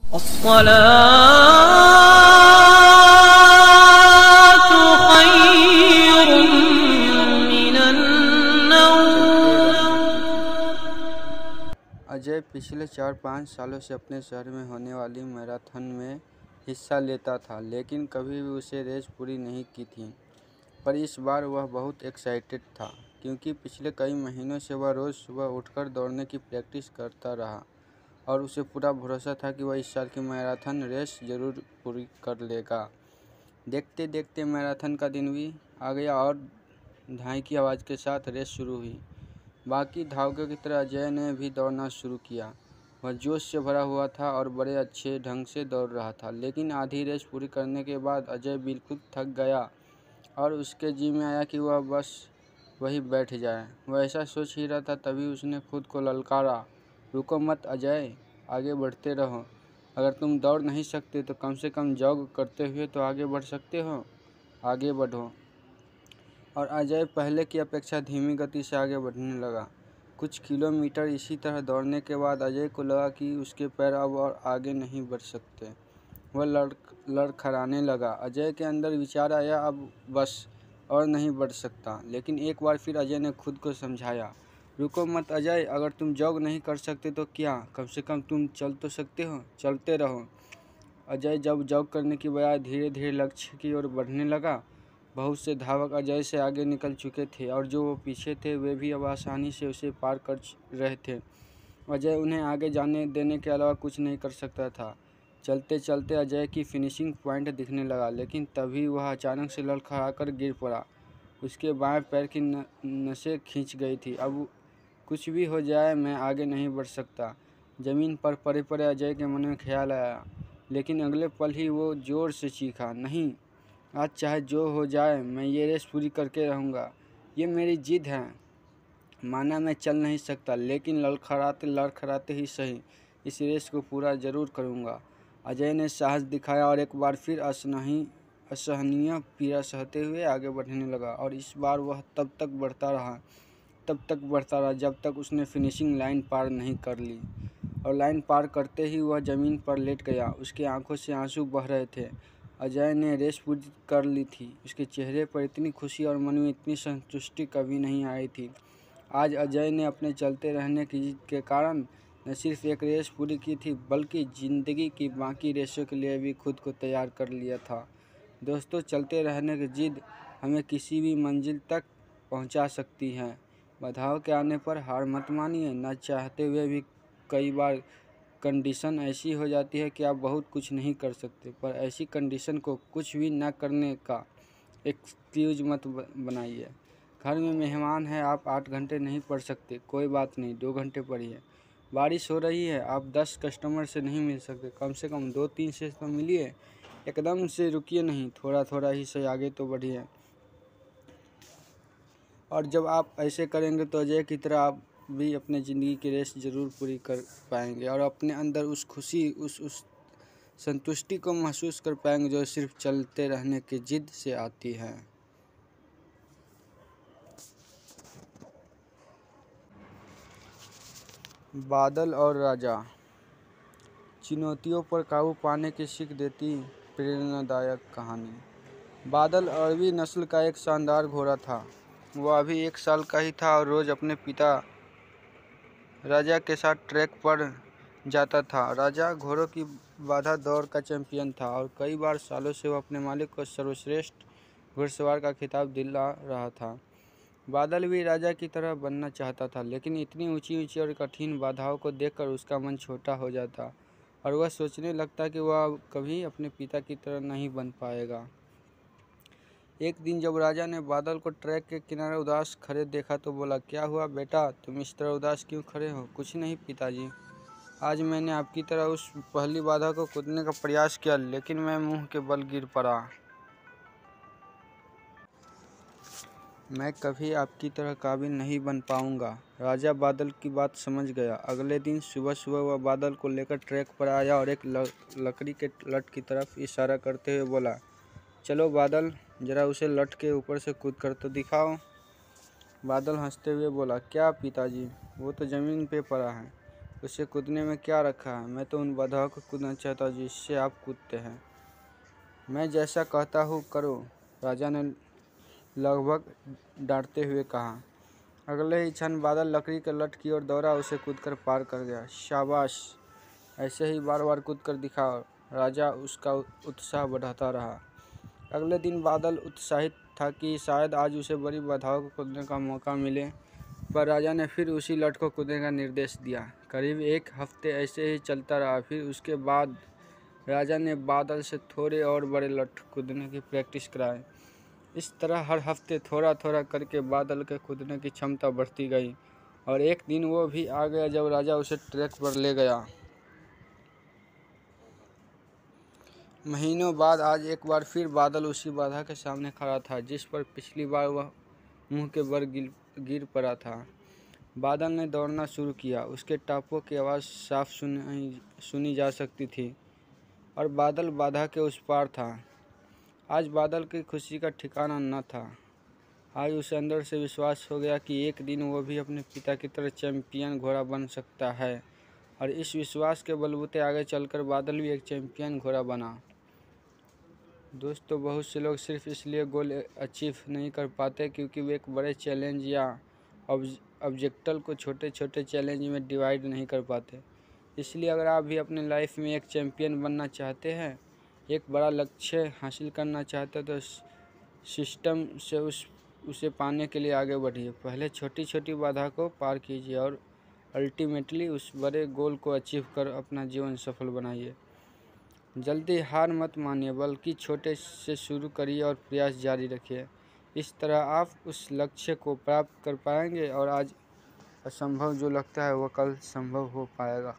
अस्सलातु खैरुम मिनन नौम। अजय पिछले 4-5 सालों से अपने शहर में होने वाली मैराथन में हिस्सा लेता था, लेकिन कभी भी उसे रेस पूरी नहीं की थी। पर इस बार वह बहुत एक्साइटेड था, क्योंकि पिछले कई महीनों से वह रोज़ सुबह उठकर दौड़ने की प्रैक्टिस करता रहा और उसे पूरा भरोसा था कि वह इस साल की मैराथन रेस जरूर पूरी कर लेगा। देखते देखते मैराथन का दिन भी आ गया और ढाई की आवाज़ के साथ रेस शुरू हुई। बाकी धावकों की तरह अजय ने भी दौड़ना शुरू किया। वह जोश से भरा हुआ था और बड़े अच्छे ढंग से दौड़ रहा था, लेकिन आधी रेस पूरी करने के बाद अजय बिल्कुल थक गया और उसके जी में आया कि वह बस वहीं बैठ जाए। वह ऐसा सोच ही रहा था, तभी उसने खुद को ललकारा, रुको मत अजय, आगे बढ़ते रहो। अगर तुम दौड़ नहीं सकते तो कम से कम जॉग करते हुए तो आगे बढ़ सकते हो, आगे बढ़ो। और अजय पहले की अपेक्षा धीमी गति से आगे बढ़ने लगा। कुछ किलोमीटर इसी तरह दौड़ने के बाद अजय को लगा कि उसके पैर अब और आगे नहीं बढ़ सकते। वह लड़खड़ाने लगा। अजय के अंदर विचार आया, अब बस और नहीं बढ़ सकता। लेकिन एक बार फिर अजय ने खुद को समझाया, रुको मत अजय, अगर तुम जॉग नहीं कर सकते तो क्या, कम से कम तुम चल तो सकते हो, चलते रहो। अजय जब जॉग करने की बजाय धीरे धीरे लक्ष्य की ओर बढ़ने लगा। बहुत से धावक अजय से आगे निकल चुके थे और जो वो पीछे थे वे भी अब आसानी से उसे पार कर रहे थे। अजय उन्हें आगे जाने देने के अलावा कुछ नहीं कर सकता था। चलते चलते अजय की फिनिशिंग पॉइंट दिखने लगा, लेकिन तभी वह अचानक से लड़खड़ाकर गिर पड़ा। उसके बाएं पैर की नसें खींच गई थी। अब कुछ भी हो जाए, मैं आगे नहीं बढ़ सकता। ज़मीन पर पड़े पड़े अजय के मन में ख्याल आया, लेकिन अगले पल ही वो ज़ोर से चीखा, नहीं, आज चाहे जो हो जाए मैं ये रेस पूरी करके रहूँगा। ये मेरी जिद है। माना मैं चल नहीं सकता, लेकिन लड़खड़ाते लड़खड़ाते ही सही इस रेस को पूरा ज़रूर करूँगा। अजय ने साहस दिखाया और एक बार फिर असहनीय पीड़ा सहते हुए आगे बढ़ने लगा। और इस बार वह तब तक बढ़ता रहा जब तक उसने फिनिशिंग लाइन पार नहीं कर ली। और लाइन पार करते ही वह ज़मीन पर लेट गया। उसकी आंखों से आंसू बह रहे थे। अजय ने रेस पूरी कर ली थी। उसके चेहरे पर इतनी खुशी और मन में इतनी संतुष्टि कभी नहीं आई थी। आज अजय ने अपने चलते रहने की जिद के कारण न सिर्फ एक रेस पूरी की थी, बल्कि ज़िंदगी की बाकी रेसों के लिए भी खुद को तैयार कर लिया था। दोस्तों, चलते रहने की जिद हमें किसी भी मंजिल तक पहुंचा सकती है। बाधाओं के आने पर हार मत मानिए। न चाहते हुए भी कई बार कंडीशन ऐसी हो जाती है कि आप बहुत कुछ नहीं कर सकते, पर ऐसी कंडीशन को कुछ भी न करने का एक्सक्यूज मत बनाइए। घर में मेहमान है, आप 8 घंटे नहीं पढ़ सकते, कोई बात नहीं, 2 घंटे पढ़िए। बारिश हो रही है, आप 10 कस्टमर से नहीं मिल सकते, कम से कम 2-3 से तो मिलिए। एकदम से रुकिए नहीं, थोड़ा थोड़ा ही से आगे तो बढ़िए। और जब आप ऐसे करेंगे तो अजय की तरह आप भी अपने ज़िंदगी की रेस ज़रूर पूरी कर पाएंगे और अपने अंदर उस खुशी, उस संतुष्टि को महसूस कर पाएंगे जो सिर्फ चलते रहने की जिद से आती है। बादल और राजा। चुनौतियों पर काबू पाने की सीख देती प्रेरणादायक कहानी। बादल अरबी नस्ल का एक शानदार घोड़ा था। वह अभी 1 साल का ही था और रोज़ अपने पिता राजा के साथ ट्रैक पर जाता था। राजा घोड़ों की बाधा दौड़ का चैंपियन था और कई बार सालों से वह अपने मालिक को सर्वश्रेष्ठ घुड़सवार का खिताब दिला रहा था। बादल भी राजा की तरह बनना चाहता था, लेकिन इतनी ऊंची ऊंची और कठिन बाधाओं को देखकर उसका मन छोटा हो जाता और वह सोचने लगता कि वह कभी अपने पिता की तरह नहीं बन पाएगा। एक दिन जब राजा ने बादल को ट्रैक के किनारे उदास खड़े देखा तो बोला, क्या हुआ बेटा, तुम इस तरह उदास क्यों खड़े हो? कुछ नहीं पिताजी, आज मैंने आपकी तरह उस पहली बाधा को कूदने का प्रयास किया, लेकिन मैं मुंह के बल गिर पड़ा। मैं कभी आपकी तरह काबिल नहीं बन पाऊंगा। राजा बादल की बात समझ गया। अगले दिन सुबह सुबह वह बादल को लेकर ट्रैक पर आया और एक लकड़ी के लट की तरफ इशारा करते हुए बोला, चलो बादल, जरा उसे लट के ऊपर से कूद कर तो दिखाओ। बादल हंसते हुए बोला, क्या पिताजी, वो तो ज़मीन पे पड़ा है, उसे कूदने में क्या रखा है? मैं तो उन बाधाओं को कूदना चाहता हूँ जिससे आप कूदते हैं। मैं जैसा कहता हूँ करो, राजा ने लगभग डांटते हुए कहा। अगले ही क्षण बादल लकड़ी के लठ की ओर दौड़ा, उसे कूदकर पार कर गया। शाबाश, ऐसे ही बार बार कूद कर दिखाओ। राजा उसका उत्साह बढ़ाता रहा। अगले दिन बादल उत्साहित था कि शायद आज उसे बड़ी बाधाओं को कूदने का मौका मिले, पर राजा ने फिर उसी लठ को कूदने का निर्देश दिया। करीब 1 हफ्ते ऐसे ही चलता रहा। फिर उसके बाद राजा ने बादल से थोड़े और बड़े लठ कूदने की प्रैक्टिस कराई। इस तरह हर हफ्ते थोड़ा थोड़ा करके बादल के कूदने की क्षमता बढ़ती गई और एक दिन वो भी आ गया जब राजा उसे ट्रैक पर ले गया। महीनों बाद आज एक बार फिर बादल उसी बाधा के सामने खड़ा था जिस पर पिछली बार वह मुंह के बल गिर पड़ा था। बादल ने दौड़ना शुरू किया। उसके टापों की आवाज़ साफ सुनी जा सकती थी और बादल बाधा के उस पार था। आज बादल की खुशी का ठिकाना न था। आज उसे अंदर से विश्वास हो गया कि एक दिन वो भी अपने पिता की तरह चैंपियन घोड़ा बन सकता है, और इस विश्वास के बलबूते आगे चलकर बादल भी एक चैंपियन घोड़ा बना। दोस्तों, बहुत से लोग सिर्फ इसलिए गोल अचीव नहीं कर पाते क्योंकि वे एक बड़े चैलेंज या ऑब्जेक्टिव को छोटे छोटे चैलेंज में डिवाइड नहीं कर पाते। इसलिए अगर आप भी अपने लाइफ में एक चैंपियन बनना चाहते हैं, एक बड़ा लक्ष्य हासिल करना चाहते हैं, तो सिस्टम से उसे पाने के लिए आगे बढ़िए। पहले छोटी छोटी बाधा को पार कीजिए और अल्टीमेटली उस बड़े गोल को अचीव कर अपना जीवन सफल बनाइए। जल्दी हार मत मानिए, बल्कि छोटे से शुरू करिए और प्रयास जारी रखिए। इस तरह आप उस लक्ष्य को प्राप्त कर पाएंगे और आज असंभव जो लगता है वह कल संभव हो पाएगा।